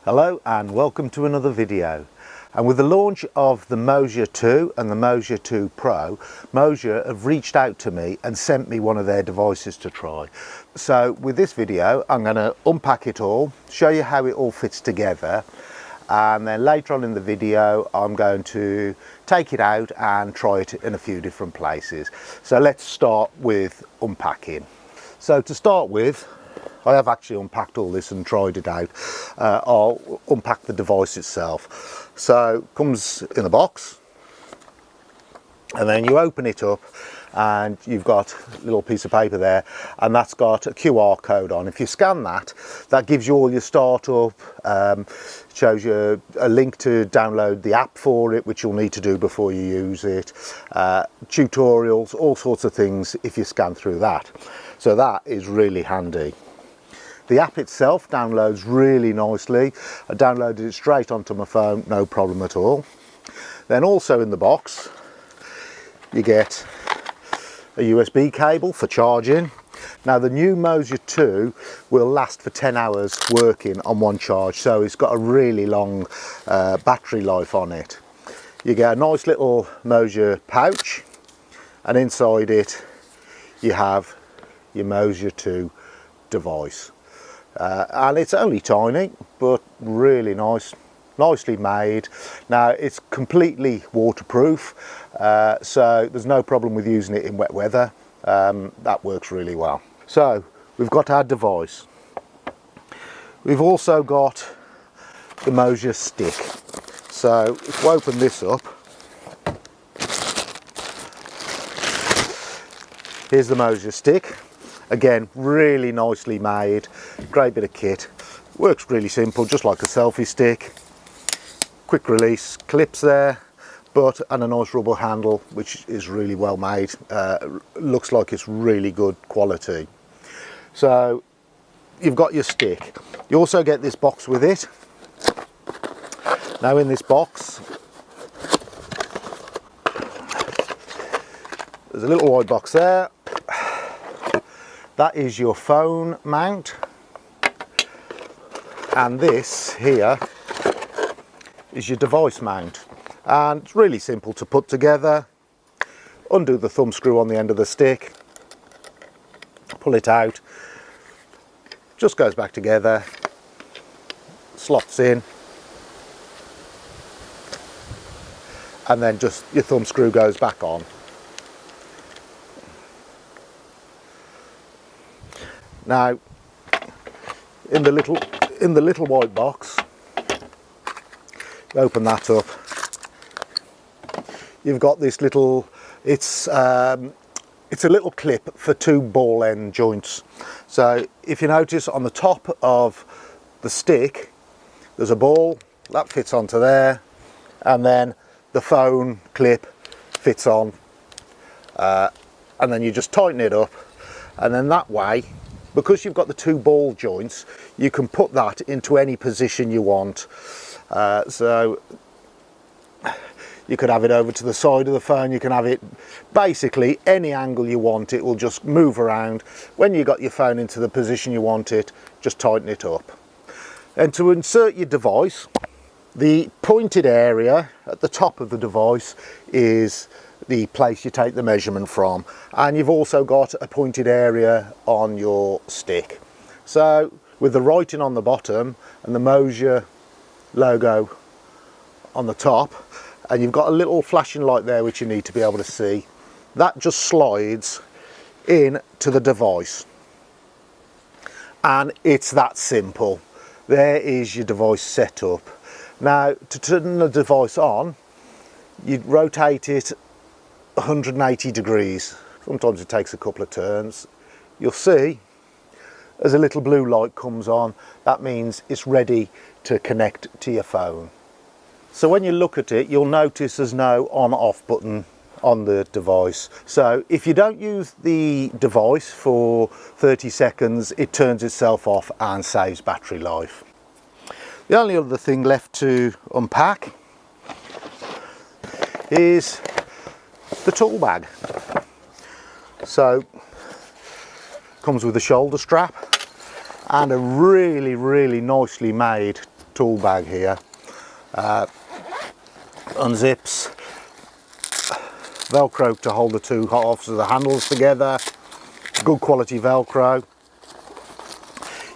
Hello and welcome to another video. And with the launch of the Moasaure 2 and the Moasaure 2 Pro, Moasaure have reached out to me and sent me one of their devices to try. So with this video I'm going to unpack it all, show you how it all fits together, and then later on in the video I'm going to take it out and try it in a few different places. So let's start with unpacking. So to start with, I have actually unpacked all this and tried it out. I'll unpack the device itself. So it comes in the box, and then you open it up and you've got a little piece of paper there, and that's got a QR code on. If you scan that, that gives you all your startup, shows you a link to download the app for it, which you'll need to do before you use it, tutorials, all sorts of things if you scan through that. So that is really handy. The app itself downloads really nicely. I downloaded it straight onto my phone, no problem at all. Then also in the box, you get a USB cable for charging. Now the new Moasaure 2 will last for 10 hours working on one charge, so it's got a really long battery life on it. You get a nice little Moasaure pouch, and inside it you have your Moasaure 2 device. And it's only tiny, but really nicely made. Now it's completely waterproof, so there's no problem with using it in wet weather. That works really well. So we've got our device. We've also got the Moasaure stick. So if we open this up, here's the Moasaure stick. Again, really nicely made, great bit of kit. Works really simple, just like a selfie stick. Quick release clips there, and a nice rubber handle, which is really well made. Looks like it's really good quality. So you've got your stick. You also get this box with it. Now in this box, there's a little white box there. That is your phone mount, and this here is your device mount, and it's really simple to put together. Undo the thumb screw on the end of the stick, pull it out, just goes back together, slots in, and then just your thumb screw goes back on. Now, in the little white box, open that up. You've got this little. It's a little clip for two ball end joints. So if you notice on the top of the stick, there's a ball that fits onto there, and then the phone clip fits on, and then you just tighten it up, and then that way, because you've got the two ball joints, you can put that into any position you want. So you could have it over to the side of the phone, you can have it basically any angle you want. It will just move around. When you got your phone into the position you want it, just tighten it up. And to insert your device, the pointed area at the top of the device is the place you take the measurement from, and you've also got a pointed area on your stick. So with the writing on the bottom and the Moasaure logo on the top, and you've got a little flashing light there which you need to be able to see, that just slides in to the device, and it's that simple. There is your device set up. Now to turn the device on, you'd rotate it 180 degrees. Sometimes it takes a couple of turns. You'll see as a little blue light comes on, that means it's ready to connect to your phone. So when you look at it, you'll notice there's no on-off button on the device. So if you don't use the device for 30 seconds, it turns itself off and saves battery life. The only other thing left to unpack is the tool bag. So comes with a shoulder strap and a really nicely made tool bag here. Unzips, Velcro to hold the two halves of the handles together, good quality Velcro.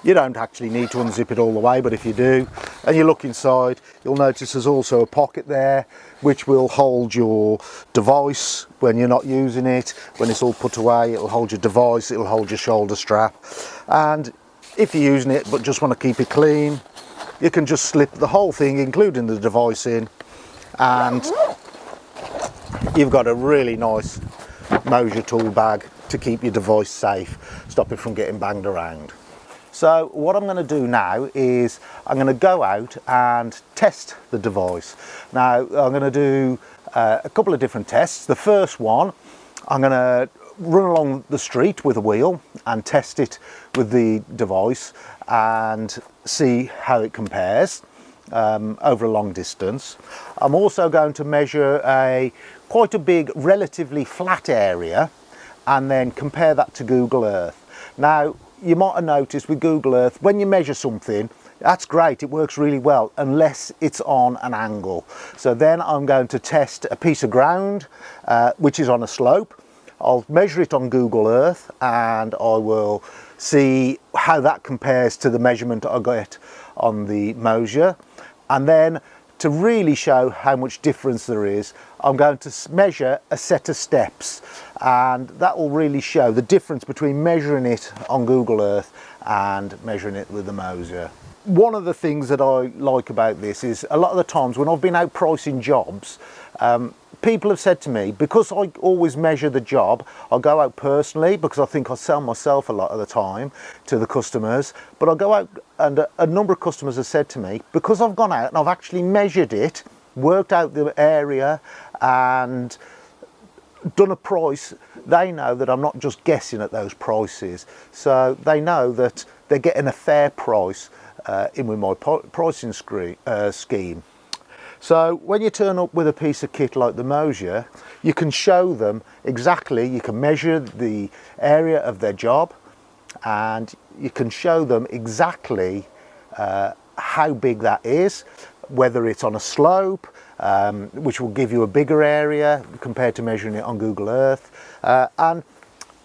You don't actually need to unzip it all the way, but if you do and you look inside, you'll notice there's also a pocket there which will hold your device when you're not using it. When it's all put away, it'll hold your device, it'll hold your shoulder strap. And if you're using it but just want to keep it clean, you can just slip the whole thing, including the device, in, and you've got a really nice Moasaure tool bag to keep your device safe, stop it from getting banged around. So what I'm going to do now is I'm going to go out and test the device. Now I'm going to do a couple of different tests. The first one, I'm going to run along the street with a wheel and test it with the device and see how it compares over a long distance. I'm also going to measure quite a big, relatively flat area and then compare that to Google Earth. Now, you might have noticed with Google Earth, when you measure something, that's great, it works really well, unless it's on an angle. So then I'm going to test a piece of ground, which is on a slope. I'll measure it on Google Earth and I will see how that compares to the measurement I get on the Moasaure. And then to really show how much difference there is, I'm going to measure a set of steps, and that will really show the difference between measuring it on Google Earth and measuring it with the Moasaure. One of the things that I like about this is a lot of the times when I've been out pricing jobs, people have said to me, because I always measure the job, I go out personally because I think I sell myself a lot of the time to the customers, but I go out and a number of customers have said to me, because I've gone out and I've actually measured it, worked out the area and done a price, they know that I'm not just guessing at those prices. So they know that they're getting a fair price in with my pricing scheme. So when you turn up with a piece of kit like the Moasaure, you can show them exactly, you can measure the area of their job and you can show them exactly how big that is, whether it's on a slope, which will give you a bigger area compared to measuring it on Google Earth. And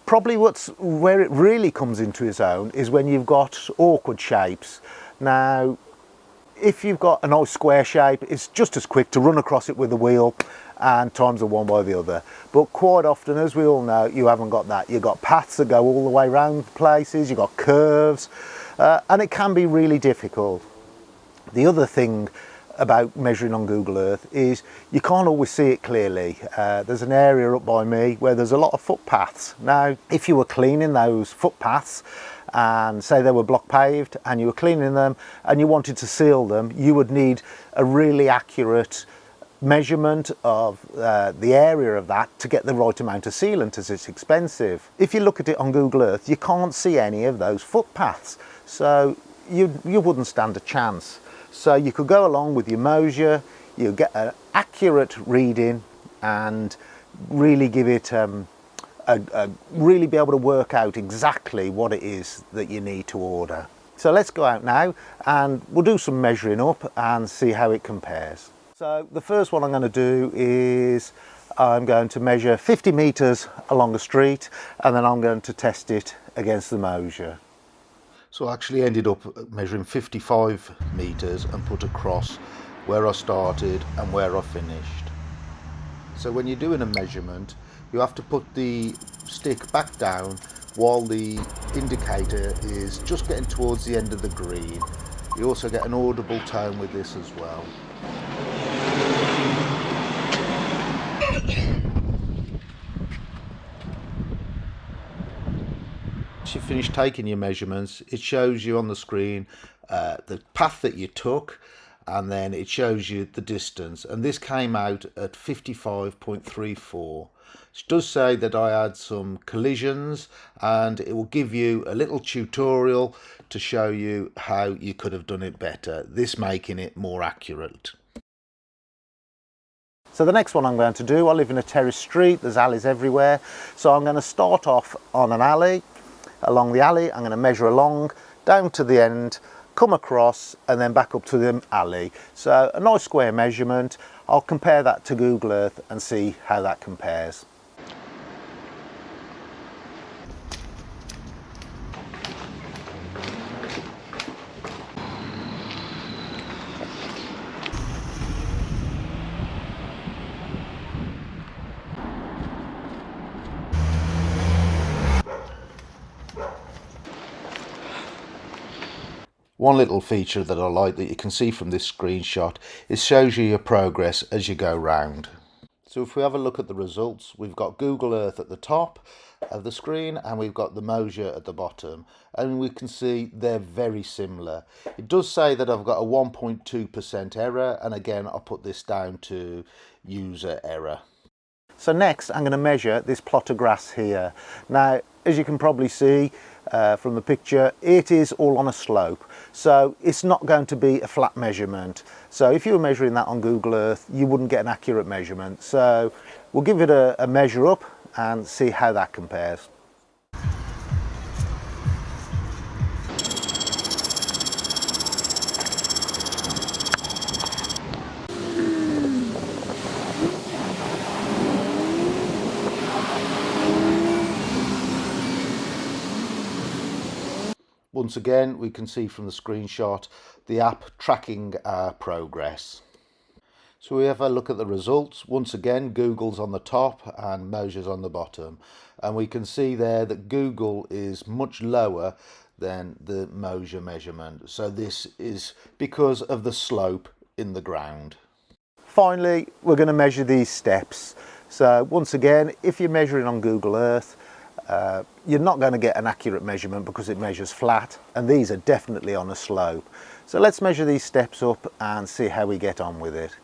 probably where it really comes into its own is when you've got awkward shapes. Now, if you've got a nice square shape, it's just as quick to run across it with the wheel and times the one by the other. But quite often, as we all know, you haven't got that. You've got paths that go all the way around places, you've got curves, and it can be really difficult. The other thing about measuring on Google Earth is you can't always see it clearly. There's an area up by me where there's a lot of footpaths. Now, if you were cleaning those footpaths and say they were block paved and you were cleaning them and you wanted to seal them, you would need a really accurate measurement of the area of that to get the right amount of sealant, as it's expensive. If you look at it on Google Earth, you can't see any of those footpaths, so you wouldn't stand a chance. So you could go along with your Moasaure, you get an accurate reading and really give it really be able to work out exactly what it is that you need to order. So let's go out now and we'll do some measuring up and see how it compares. So the first one I'm going to do is I'm going to measure 50 meters along the street and then I'm going to test it against the Moasaure. So I actually ended up measuring 55 meters and put a cross where I started and where I finished. So when you're doing a measurement, you have to put the stick back down while the indicator is just getting towards the end of the green. You also get an audible tone with this as well. Once you've finished taking your measurements, it shows you on the screen the path that you took, and then it shows you the distance, and this came out at 55.34. It does say that I had some collisions, and it will give you a little tutorial to show you how you could have done it better, this making it more accurate. So the next one I'm going to do, I live in a terrace street, there's alleys everywhere, so I'm going to start off on an alley. Along the alley I'm going to measure along down to the end come across and then back up to the alley. So a nice square measurement. I'll compare that to Google Earth and see how that compares. One little feature that I like that you can see from this screenshot is shows you your progress as you go round. So if we have a look at the results, we've got Google Earth at the top of the screen and we've got the Moasaure at the bottom, and we can see they're very similar. It does say that I've got a 1.2% error, and again I'll put this down to user error. So next I'm going to measure this plot of grass here. Now, as you can probably see from the picture, it is all on a slope, so it's not going to be a flat measurement. So if you were measuring that on Google Earth, you wouldn't get an accurate measurement. So we'll give it a measure up and see how that compares. Once again, we can see from the screenshot the app tracking our progress. So we have a look at the results. Once again, Google's on the top and Moasure's on the bottom. And we can see there that Google is much lower than the Moasaure measurement. So this is because of the slope in the ground. Finally, we're going to measure these steps. So once again, if you're measuring on Google Earth, you're not going to get an accurate measurement because it measures flat, and these are definitely on a slope. So let's measure these steps up and see how we get on with it.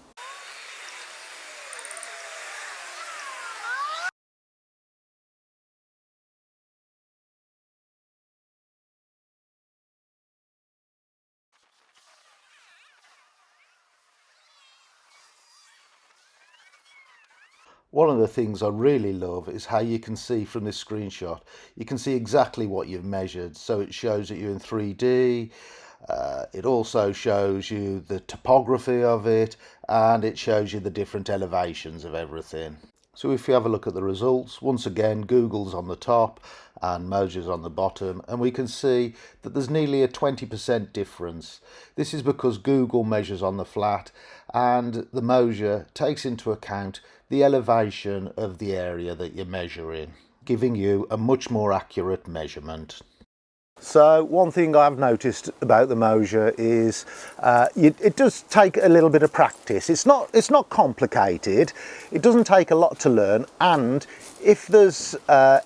One of the things I really love is how you can see from this screenshot, you can see exactly what you've measured. So it shows that you're in 3D, it also shows you the topography of it, and it shows you the different elevations of everything. So if you have a look at the results, once again Google's on the top and Moasure's on the bottom, and we can see that there's nearly a 20% difference. This is because Google measures on the flat and the Moasaure takes into account the elevation of the area that you're measuring, giving you a much more accurate measurement. So one thing I've noticed about the Moasaure is it does take a little bit of practice. It's not complicated. It doesn't take a lot to learn, and if there's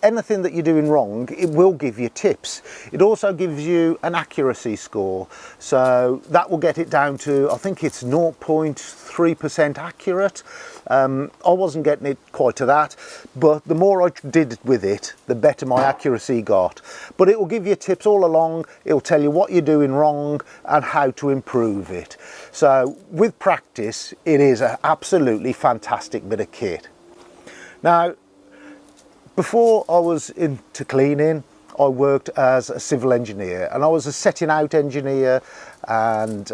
anything that you're doing wrong, it will give you tips. It also gives you an accuracy score, so that will get it down to, I think it's 0.3% accurate. I wasn't getting it quite to that, but the more I did with it, the better my accuracy got. But it will give you tips all along. It will tell you what you're doing wrong and how to improve it. So with practice, it is an absolutely fantastic bit of kit. Now, before I was into cleaning, I worked as a civil engineer, and I was a setting out engineer and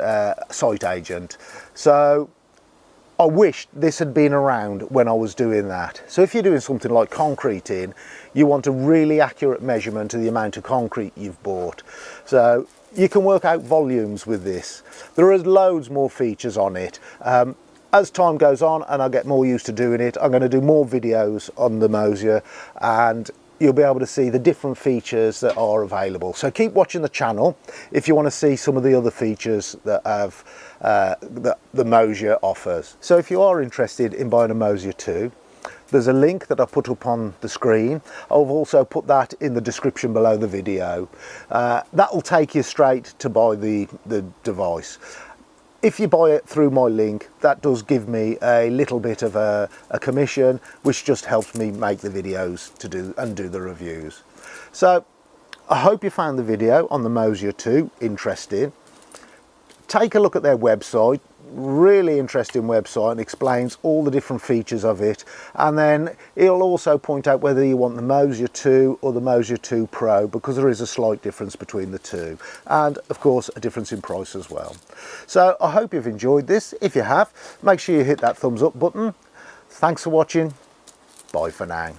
site agent. So I wish this had been around when I was doing that. So if you're doing something like concreting, you want a really accurate measurement of the amount of concrete you've bought. So you can work out volumes with this. There are loads more features on it. As time goes on and I get more used to doing it, I'm going to do more videos on the Moasaure, and you'll be able to see the different features that are available. So keep watching the channel if you want to see some of the other features that the Moasaure offers. So if you are interested in buying a Moasaure 2, there's a link that I put up on the screen. I've also put that in the description below the video. That will take you straight to buy the device. If you buy it through my link, that does give me a little bit of a commission, which just helps me make the videos to do the reviews. So I hope you found the video on the Moasaure 2 interesting. Take a look at their website. really interesting website and explains all the different features of it, and then it'll also point out whether you want the Moasaure 2 or the Moasaure 2 Pro, because there is a slight difference between the two, and of course a difference in price as well. So I hope you've enjoyed this. If you have, make sure you hit that thumbs up button. Thanks for watching. Bye for now.